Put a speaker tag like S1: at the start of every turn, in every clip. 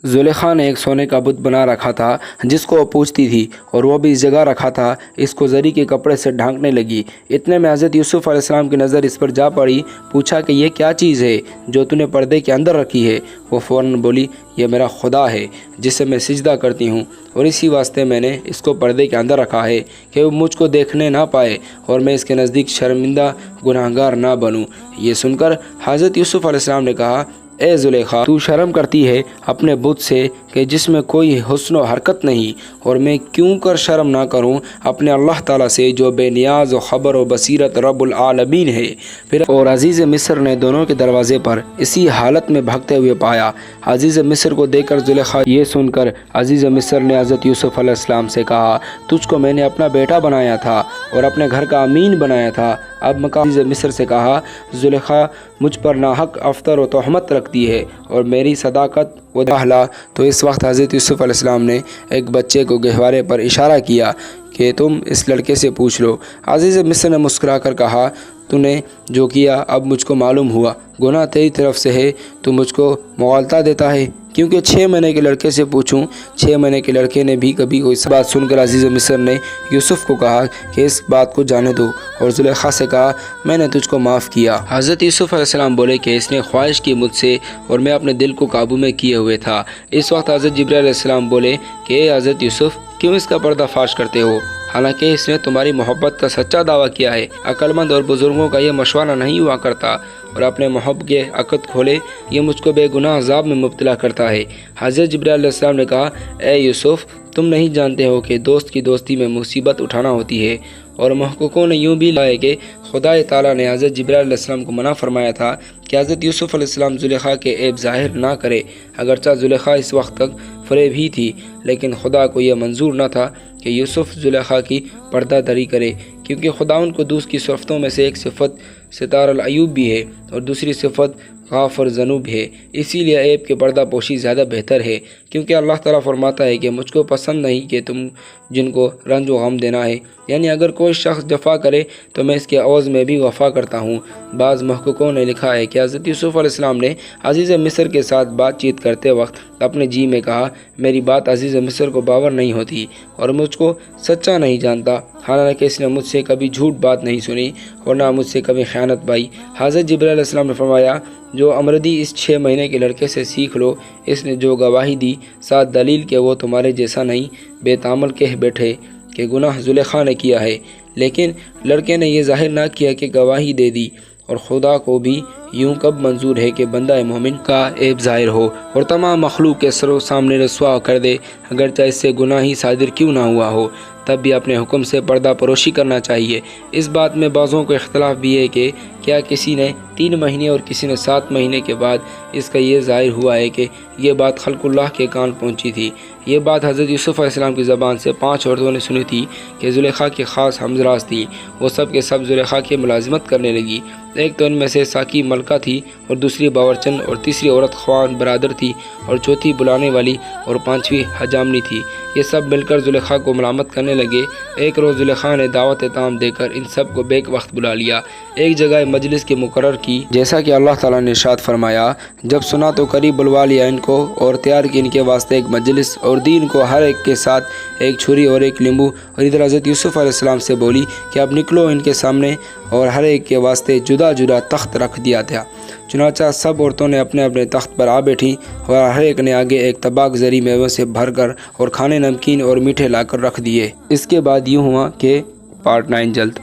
S1: जुलेखा ने एक सोने का बुत बना रखा था जिसको वो पूछती थी और वो भी इस जगह रखा था। इसको जरी के कपड़े से ढांकने लगी। इतने में हज़रत यूसुफ़ अलैहिस्सलाम की नज़र इस पर जा पड़ी। पूछा कि ये क्या चीज़ है जो तूने पर्दे के अंदर रखी है? वो फ़ौरन बोली, ये मेरा खुदा है जिसे मैं सिजदा करती हूँ और इसी वास्ते मैंने इसको पर्दे के अंदर रखा है कि वो मुझको देखने ना पाए और मैं इसके नज़दीक शर्मिंदा गुनाहगार ना बनूँ। ये सुनकर हज़रत यूसुफ़ अलैहिस्सलाम ने कहा, ए जुलेखा, तू शर्म करती है अपने बुत से कि जिसमें कोई हुस्न व हरकत नहीं, और मैं क्यों कर शर्म ना करूं अपने अल्लाह ताला से जो बेनियाज व ख़बर व बसीरत रब्बुल आलमीन है। फिर और अज़ीज़ मिस्र ने दोनों के दरवाज़े पर इसी हालत में भागते हुए पाया। अज़ीज़ मिस्र को देखकर जुलेखा ये सुनकर अज़ीज़ मिस्र ने हज़रत यूसुफ़ अलैहिस्सलाम से कहा, तुझको मैंने अपना बेटा बनाया था और अपने घर का अमीन बनाया था। अब मक्का अज़ीज़ मिस्र से कहा, जुलेखा मुझ पर नाहक अफ्तर व तोहमत रखती है और मेरी सदाकत व दाहला। तो इस वक्त हज़रत यूसुफ़ अलैहिस्सलाम ने एक बच्चे को गहवारे पर इशारा किया कि तुम इस लड़के से पूछ लो। अज़ीज़ मिस्र ने मुस्कुराकर कहा, तूने जो किया अब मुझको मालूम हुआ, गुनाह तेरी तरफ से है, तू मुझको मुग़ालता देता है। क्योंकि 6 महीने के लड़के से पूछूं, 6 महीने के लड़के ने भी कभी कोई बात सुनकर अज़ीज़ मिस्र ने यूसुफ़ को कहा कि इस बात को जाने दो और जुलेखा से कहा, मैंने तुझको माफ़ किया। हज़रत यूसुफ़ अलैहिस्सलाम बोले कि इसने ख्वाहिश की मुझसे और मैं अपने दिल को काबू में किए हुए था। इस वक्त हज़रत जिब्रील अलैहिस्सलाम बोले कि हज़रत यूसुफ़ क्यों इसका पर्दा फाश करते हो, हालांकि इसने तुम्हारी मोहब्बत का सच्चा दावा किया है। अक्लमंद और बुज़ुर्गों का यह मशवरा नहीं हुआ करता और अपने मोहब्बत के अक़द खोले ये मुझको बेगुनाह अज़ाब में मुब्तला करता है। हज़रत जिब्रील अलैहिस्सलाम ने कहा, ए यूसुफ़, तुम नहीं जानते हो कि दोस्त की दोस्ती में मुसीबत उठाना होती है। और महक़क़ों ने यूँ भी लाए कि खुदा ताला ने हज़रत जिब्रील अलैहिस्सलाम को मना फरमाया था कि हज़रत यूसुफ़ अलैहिस्सलाम जुलेखा के ऐब ज़ाहिर ना करे। अगरचा जुलेखा इस वक्त तक फ़रेब ही थी, लेकिन खुदा को यह मंजूर न था कि यूसुफ़ जुलेखा की पर्दा दरी करे, क्योंकि खुदाउन कुद्दूस की सिफ़तों में से एक सिफ़त सितारुल अयूब भी है और दूसरी सिफ़त गाफ़िर ज़नूब है। इसीलिए ऐब के पर्दा पोशी ज़्यादा बेहतर है, क्योंकि अल्लाह ताला फरमाता है कि मुझको पसंद नहीं कि तुम जिनको रंज व गम देना है, यानी अगर कोई शख्स जफ़ा करे तो मैं इसके अवज़ में भी वफ़ा करता हूँ। बाज़ महक़क़ों ने लिखा है कि हज़रत यूसुफ़ अलैहिस्सलाम ने अज़ीज़ मिस्र के साथ बातचीत करते वक्त अपने जी में कहा, मेरी बात अज़ीज़ मिस्र को बावर नहीं होती और मुझको सच्चा नहीं जानता, हालांकि इसने मुझसे कभी झूठ बात नहीं सुनी और ना मुझसे कभी ख़यानत पाई। हज़रत जिब्रील अलैहिस्सलाम ने फरमाया, जो अमरदी इस 6 महीने के लड़के से सीख लो। इसने जो गवाही दी साथ दलील के वो तुम्हारे जैसा नहीं, बेतामल कह बैठे कि गुनाह जुलेखा ने किया है, लेकिन लड़के ने यह ज़ाहिर ना किया कि गवाही दे दी। और खुदा को भी यूं कब मंजूर है कि बंदा मोमिन का ऐब ज़ाहिर हो और तमाम मखलूक के सरों सामने रसवा कर दे, अगरचा इससे गुनाह ही सादिर क्यों ना हुआ हो, तब भी अपने हुक्म से पर्दा परोशी करना चाहिए। इस बात में बाज़ों को इख्तलाफ भी है कि क्या किसी ने 3 महीने और किसी ने 7 महीने के बाद इसका ये ज़ाहिर हुआ है कि ये बात खल्क़ुल्लाह के कान पहुंची थी। ये बात हज़रत यूसुफ़ अलैहिस्सलाम की ज़बान से 5 औरतों ने सुनी थी कि जुलेखा की ख़ास हमज़राज थी। वो सब के सब जुलेखा की मुलाजिमत करने लगी। एक तो इनमें से साकी मलका थी और दूसरी बावरचंद और तीसरी औरत ख्वान बरादर थी और चौथी बुलाने वाली और 5वीं हजामनी थी। ये सब मिलकर जुलेखा को मलामत करने लगे। एक रोज़ जुलेखा ने दावत ताम देकर इन सब को बेक वक्त बुला लिया, एक जगह मजलिस की मुकर्रर की, जैसा कि अल्लाह ताला ने इरशाद फरमाया, जब सुना तो करीब बुलवा लिया इनको और तैयार की इनके वास्ते एक मजलिस और दी इनको हर एक के साथ एक छुरी और एक नींबू। और इधर हज़रत यूसुफ़ अलैहिस्सलाम से बोली कि अब निकलो इनके सामने, और हर एक के वास्ते जुदा जुदा तख्त रख दिया था। चुनांचा सब औरतों ने अपने अपने तख्त पर आ बैठी और हर एक ने आगे एक तबाक ज़री मेवे से भरकर और खाने नमकीन और मीठे लाकर रख दिए। इसके बाद यूँ हुआ कि पार्ट 9 जल्द।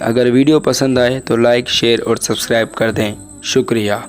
S1: अगर वीडियो पसंद आए तो लाइक, शेयर और सब्सक्राइब कर दें। शुक्रिया।